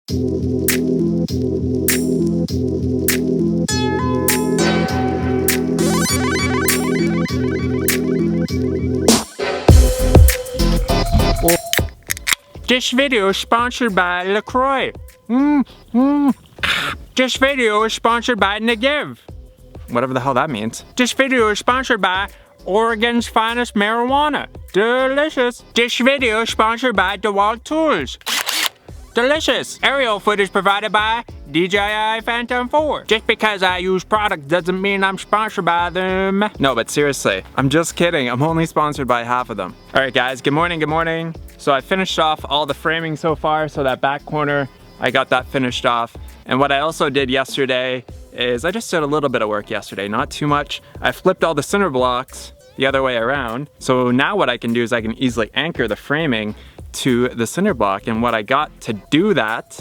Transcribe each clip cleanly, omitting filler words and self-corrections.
This video is sponsored by LaCroix. This video is sponsored by Negev. Whatever the hell that means. This video is sponsored by Oregon's finest marijuana. Delicious. This video is sponsored by DeWalt Tools. Delicious. Aerial footage provided by DJI Phantom 4. Just because I use products doesn't mean I'm sponsored by them. No, but seriously, I'm just kidding. I'm only sponsored by half of them. All right, guys, good morning, good morning. So I finished off all the framing so far. So that back corner, I got that finished off. And what I also did yesterday is I just did a little bit of work yesterday, not too much. I flipped all the cinder blocks the other way around. So now what I can do is I can easily anchor the framing to the cinder block. And what I got to do that,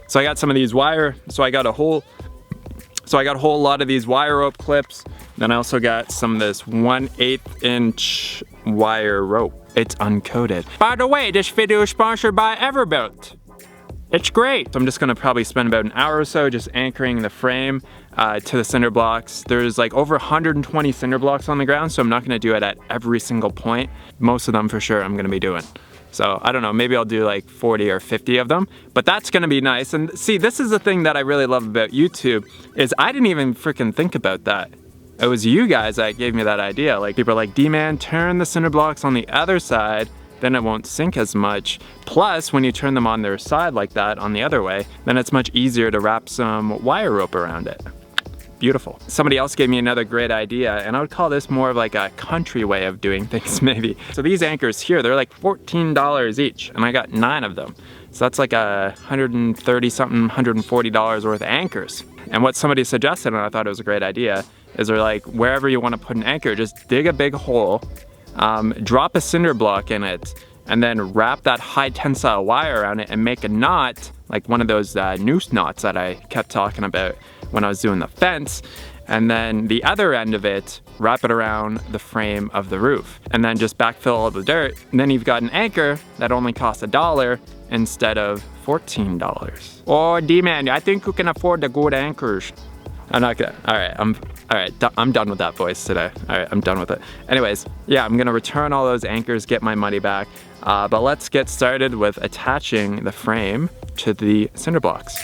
so I got some of these wire, so I got a whole lot of these wire rope clips. Then I also got some of this 1/8 inch wire rope. It's uncoated. By the way, this video is sponsored by Everbuilt. It's great. So I'm just gonna probably spend about an hour or so just anchoring the frame to the cinder blocks. There's like over 120 cinder blocks on the ground, so I'm not gonna do it at every single point. Most of them for sure I'm gonna be doing. So I don't know, maybe I'll do like 40 or 50 of them, but that's gonna be nice. And see, this is the thing that I really love about YouTube, is I didn't even freaking think about that. It was you guys that gave me that idea. Like people are like, D-Man, turn the cinder blocks on the other side, then it won't sink as much. Plus, when you turn them on their side like that, on the other way, then it's much easier to wrap some wire rope around it. Beautiful. Somebody else gave me another great idea, and I would call this more of like a country way of doing things maybe. So these anchors here, they're like $14 each, and I got 9 of them. So that's like $130 something, $140 worth of anchors. And what somebody suggested, and I thought it was a great idea, is they're like, wherever you want to put an anchor, just dig a big hole, drop a cinder block in it, and then wrap that high tensile wire around it and make a knot, like one of those noose knots that I kept talking about when I was doing the fence. And then the other end of it, wrap it around the frame of the roof, and then just backfill all the dirt. And then you've got an anchor that only costs $1 instead of $14. Oh, D-Man, I think you can afford the good anchors. I'm not gonna, all right, I'm done with that voice today. All right, I'm done with it. Anyways, yeah, I'm gonna return all those anchors, get my money back. But let's get started with attaching the frame to the cinder blocks.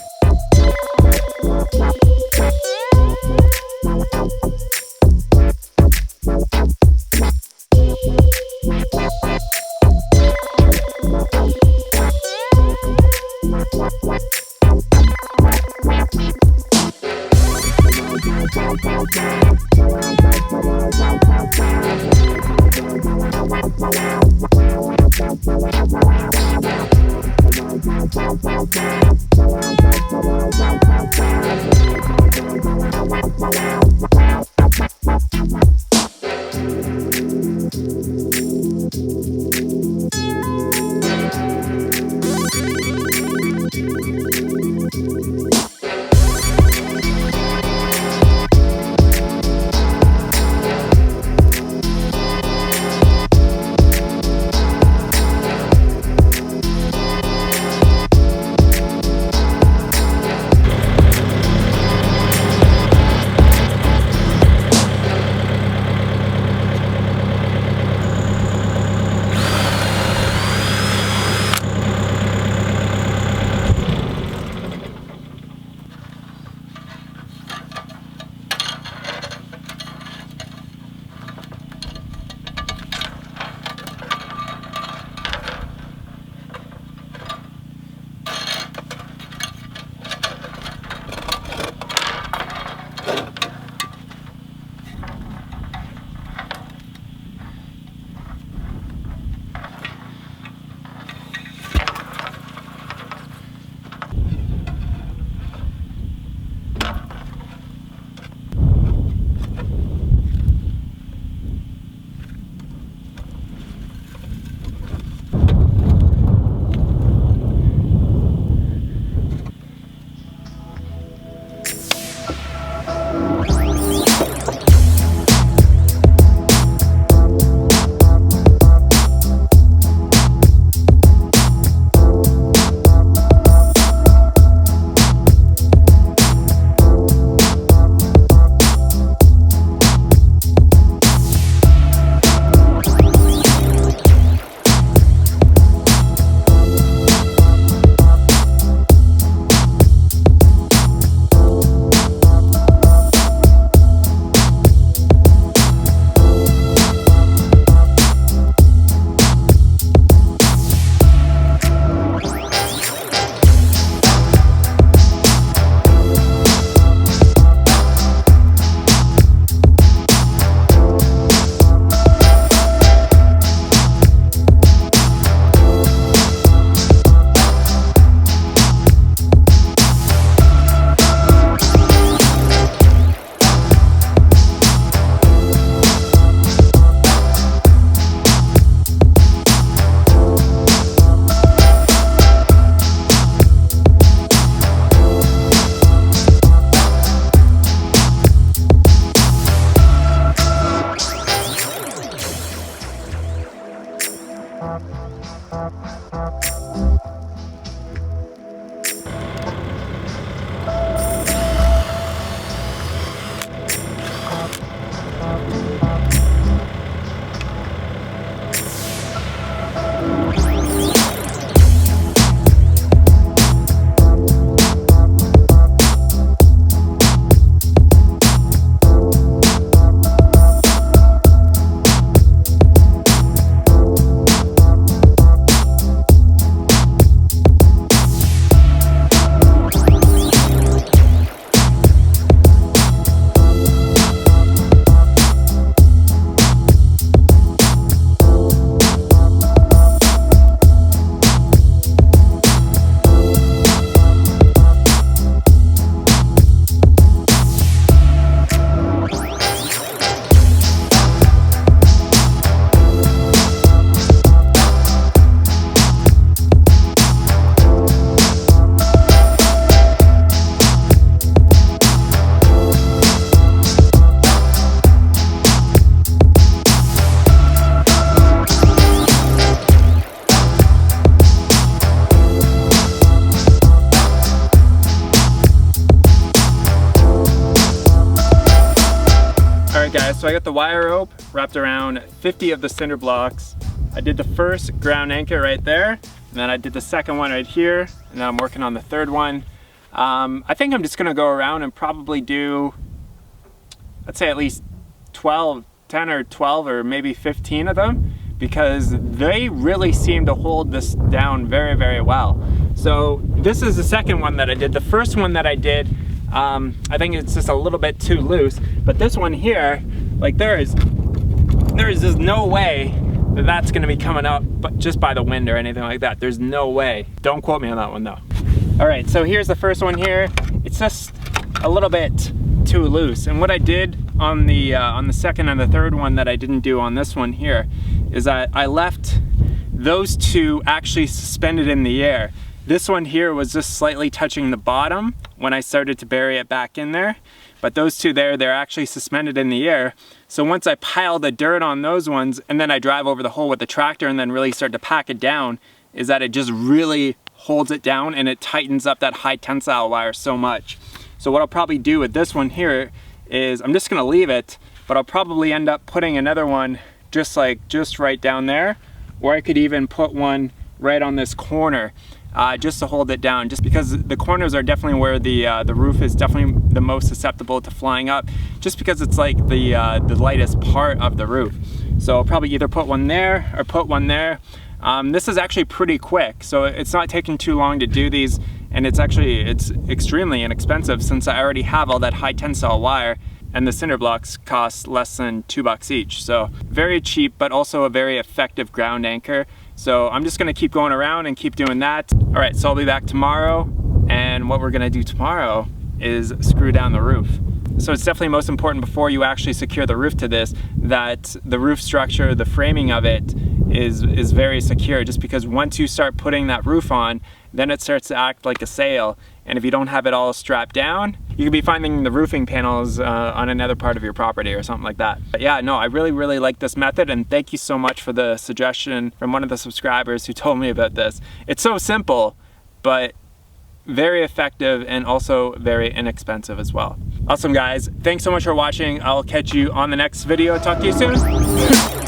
guys, so I got the wire rope wrapped around 50 of the cinder blocks. I did the first ground anchor right there, and then I did the second one right here, and then I'm working on the third one. I think I'm just gonna go around and probably do, let's say at least 10 or 12 or maybe 15 of them, because they really seem to hold this down very, very well. So this is the second one that I did. The first one that I did, I think it's just a little bit too loose, but this one here, like there is just no way that that's gonna be coming up but just by the wind or anything like that. There's no way. Don't quote me on that one though. All right, so here's the first one here. It's just a little bit too loose. And what I did on the second and the third one that I didn't do on this one here is that I left those two actually suspended in the air. This one here was just slightly touching the bottom when I started to bury it back in there. But those two there, they're actually suspended in the air. So once I pile the dirt on those ones and then I drive over the hole with the tractor and then really start to pack it down, is that it just really holds it down and it tightens up that high tensile wire so much. So what I'll probably do with this one here is I'm just gonna leave it, but I'll probably end up putting another one just right down there, or I could even put one right on this corner just to hold it down, just because the corners are definitely where the roof is definitely the most susceptible to flying up, just because it's like the lightest part of the roof. So I'll probably either put one there or put one there. This is actually pretty quick, so it's not taking too long to do these, and it's extremely inexpensive since I already have all that high tensile wire, and the cinder blocks cost less than $2 each. So very cheap, but also a very effective ground anchor. So I'm just gonna keep going around and keep doing that. All right, so I'll be back tomorrow, and what we're gonna do tomorrow is screw down the roof. So it's definitely most important before you actually secure the roof to this, that the roof structure, the framing of it is very secure, just because once you start putting that roof on, then it starts to act like a sail. And if you don't have it all strapped down, you could be finding the roofing panels on another part of your property or something like that. But yeah, no, I really, really like this method, and thank you so much for the suggestion from one of the subscribers who told me about this. It's so simple, but very effective and also very inexpensive as well. Awesome guys, thanks so much for watching. I'll catch you on the next video. Talk to you soon.